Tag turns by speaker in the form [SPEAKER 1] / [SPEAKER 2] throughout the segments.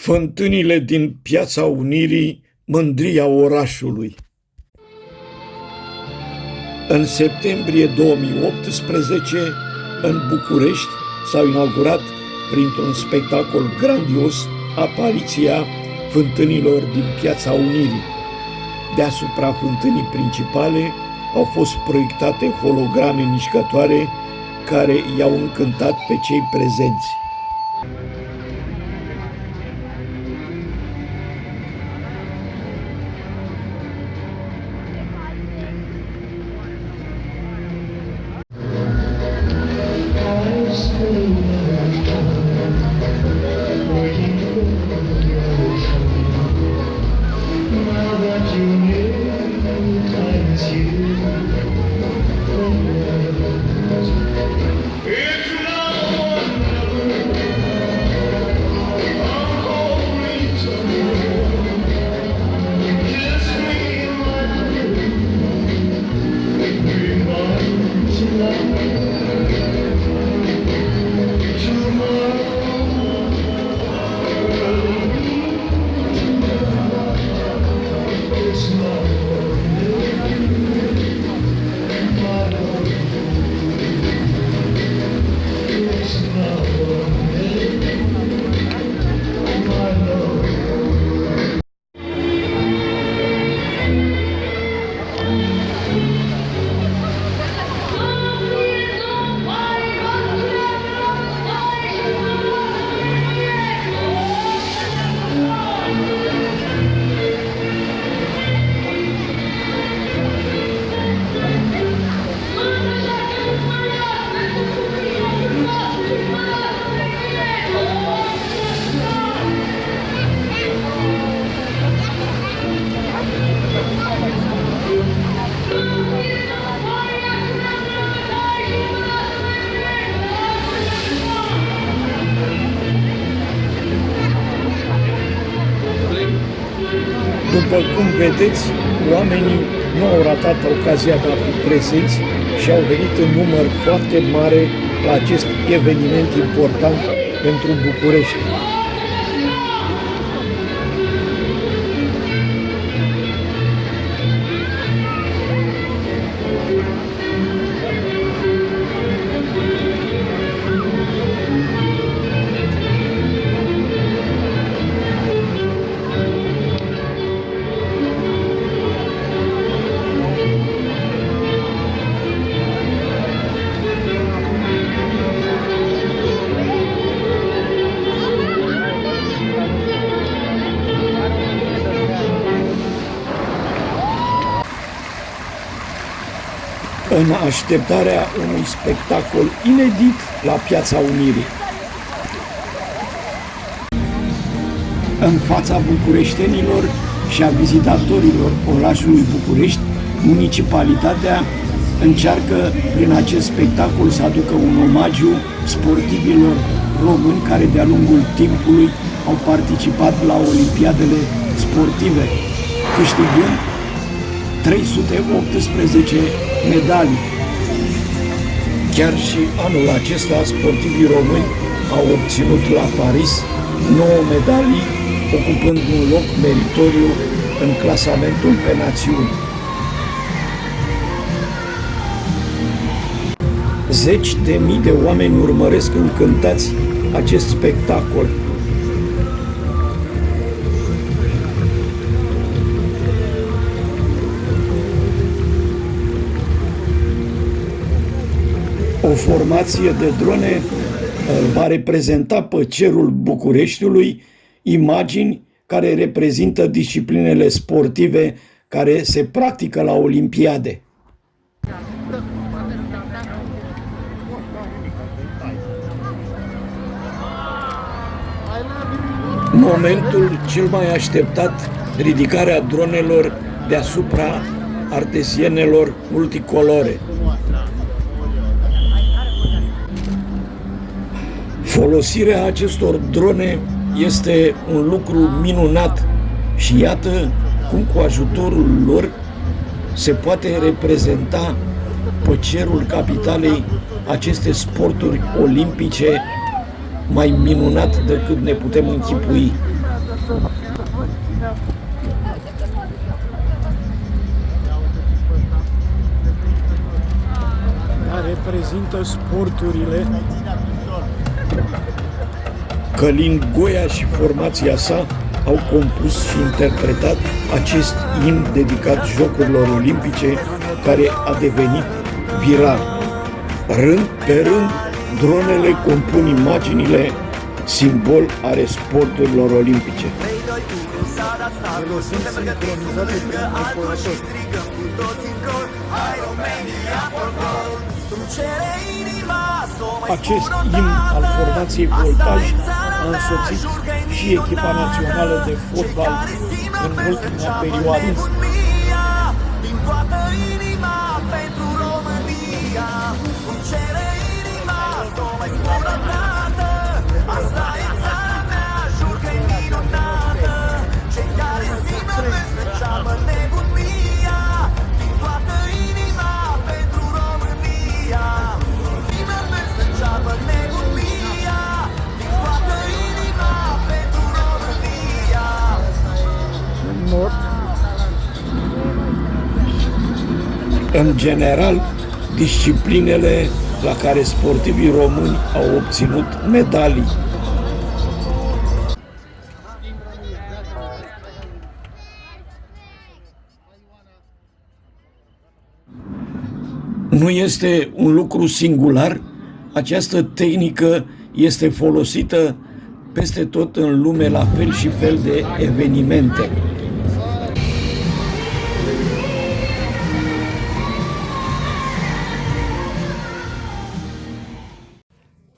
[SPEAKER 1] Fântânile din Piața Unirii, mândria orașului. În septembrie 2018, în București, s-a inaugurat printr-un spectacol grandios apariția fântânilor din Piața Unirii. Deasupra fântânii principale au fost proiectate holograme mișcătoare care i-au încântat pe cei prezenți. După cum vedeți, oamenii nu au ratat ocazia de a fi prezenți și au venit în număr foarte mare la acest eveniment important pentru București. În așteptarea unui spectacol inedit la Piața Unirii. În fața bucureștenilor și a vizitatorilor orașului București, municipalitatea încearcă prin acest spectacol să aducă un omagiu sportivilor români care de-a lungul timpului au participat la Olimpiadele sportive, câștigând 318 medalii. Chiar și anul acesta, sportivii români au obținut la Paris 9 medalii, ocupând un loc meritoriu în clasamentul pe națiuni. Zeci de mii de oameni urmăresc încântați acest spectacol. O formație de drone va reprezenta pe cerul Bucureștiului imagini care reprezintă disciplinele sportive care se practică la Olimpiade. Momentul cel mai așteptat, ridicarea dronelor deasupra artezienelor multicolore. Folosirea acestor drone este un lucru minunat și iată cum cu ajutorul lor se poate reprezenta pe cerul capitalei aceste sporturi olimpice mai minunat decât ne putem închipui. Dar reprezintă sporturile. Călin Goia și formația sa au compus și interpretat acest imn dedicat Jocurilor Olimpice, care a devenit viral. Rând pe rând, dronele compun imaginile simbol ale sporturilor olimpice. Acest imn al formației Voltaj a însoțit și echipa națională de fotbal în ultima perioadă. În general, disciplinele la care sportivii români au obținut medalii. Nu este un lucru singular, această tehnică este folosită peste tot în lume la fel și fel de evenimente.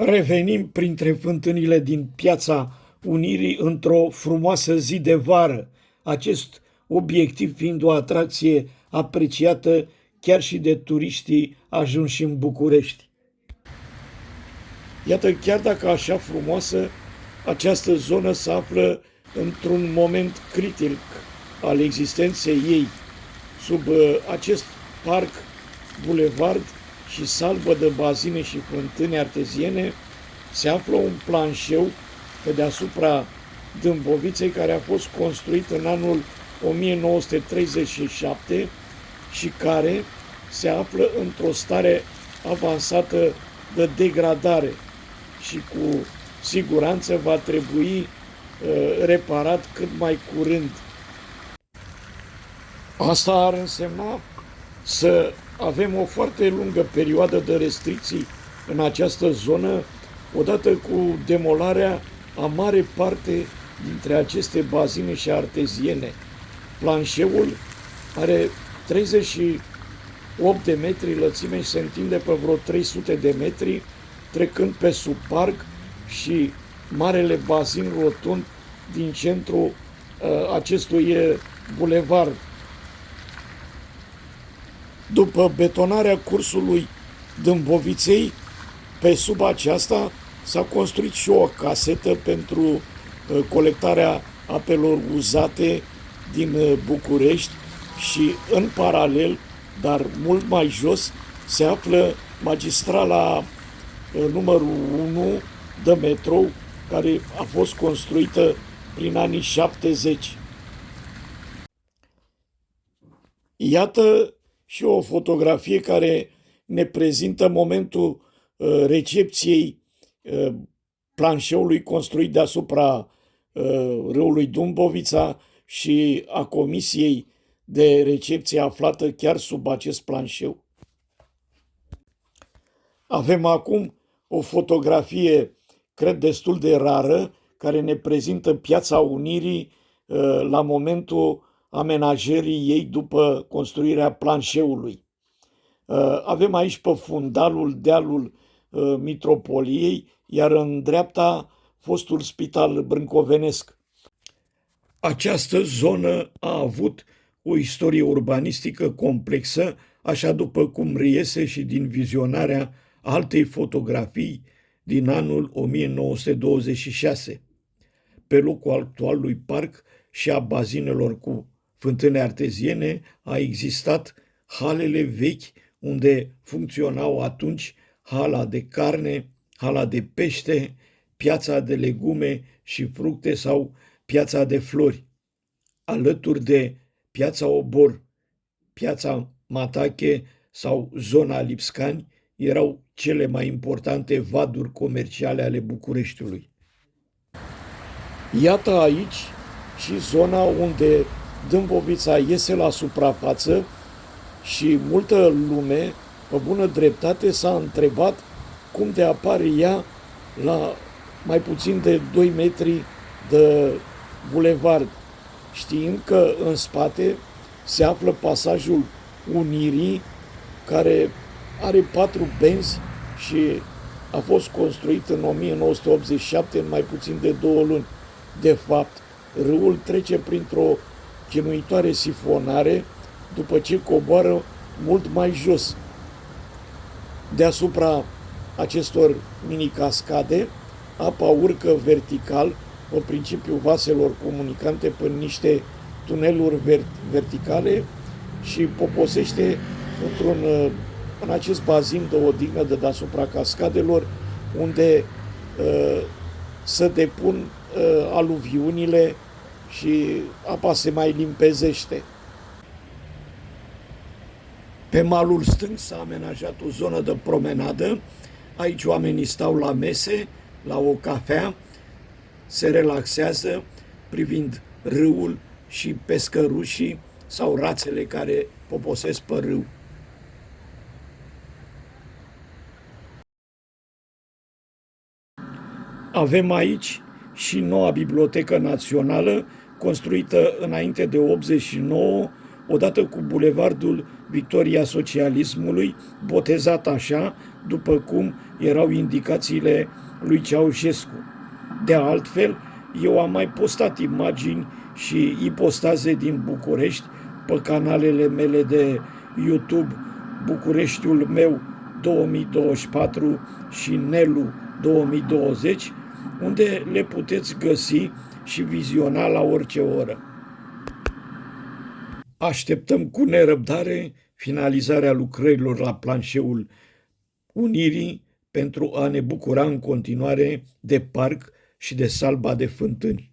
[SPEAKER 1] Revenim printre fântânile din Piața Unirii într-o frumoasă zi de vară, acest obiectiv fiind o atracție apreciată chiar și de turiștii ajunși în București. Iată, chiar dacă așa frumoasă, această zonă se află într-un moment critic al existenței ei. Sub acest parc, bulevard și salvă de bazine și fântâni arteziene, se află un planșeu pe deasupra Dâmboviței, care a fost construit în anul 1937 și care se află într-o stare avansată de degradare și cu siguranță va trebui reparat cât mai curând. Asta ar însemna să avem o foarte lungă perioadă de restricții în această zonă, odată cu demolarea a mare parte dintre aceste bazine și arteziene. Planșeul are 38 de metri lățime și se întinde pe vreo 300 de metri, trecând pe sub parc și marele bazin rotund din centrul acestui bulevard. După betonarea cursului Dâmboviței, pe sub aceasta s-a construit și o casetă pentru colectarea apelor uzate din București și în paralel, dar mult mai jos, se află magistrala numărul 1 de metrou, care a fost construită prin anii 70. Iată și o fotografie care ne prezintă momentul recepției planșeului construit deasupra râului Dâmbovița și a comisiei de recepție aflată chiar sub acest planșeu. Avem acum o fotografie, cred, destul de rară, care ne prezintă Piața Unirii la momentul amenajării ei după construirea planșeului. Avem aici pe fundalul dealul Mitropoliei, iar în dreapta fostul spital brâncovenesc. Această zonă a avut o istorie urbanistică complexă, așa după cum reiese și din vizionarea altei fotografii din anul 1926. Pe locul actualului parc și a bazinelor cu fântâne arteziene a existat halele vechi unde funcționau atunci hala de carne, hala de pește, piața de legume și fructe sau Piața de Flori, alături de Piața Obor, Piața Matache sau zona Lipscani, erau cele mai importante vaduri comerciale ale Bucureștiului. Iată aici și zona unde Dâmbovița iese la suprafață și multă lume, pe bună dreptate, s-a întrebat cum de apare ea la mai puțin de 2 metri de bulevard, știind că în spate se află pasajul Unirii, care are 4 benzi și a fost construit în 1987, în mai puțin de 2 luni. De fapt, râul trece printr-o chinuitoare sifonare după ce coboară mult mai jos. Deasupra acestor mini-cascade, apa urcă vertical, în principiu vaselor comunicante, prin niște tuneluri verticale și poposește în acest bazin de odihnă de deasupra cascadelor, unde se depun aluviunile și apa se mai limpezește. Pe malul stâng s-a amenajat o zonă de promenadă. Aici oamenii stau la mese, la o cafea, se relaxează privind râul și pescărușii sau rațele care poposesc pe râu. Avem aici și noua Bibliotecă Națională, construită înainte de 89, odată cu bulevardul Victoria Socialismului, botezat așa, după cum erau indicațiile lui Ceaușescu. De altfel, eu am mai postat imagini și ipostaze din București pe canalele mele de YouTube, Bucureștiul meu 2024 și Nelu 2020, unde le puteți găsi și viziona la orice oră. Așteptăm cu nerăbdare finalizarea lucrărilor la planșeul Unirii pentru a ne bucura în continuare de parc și de salba de fântâni.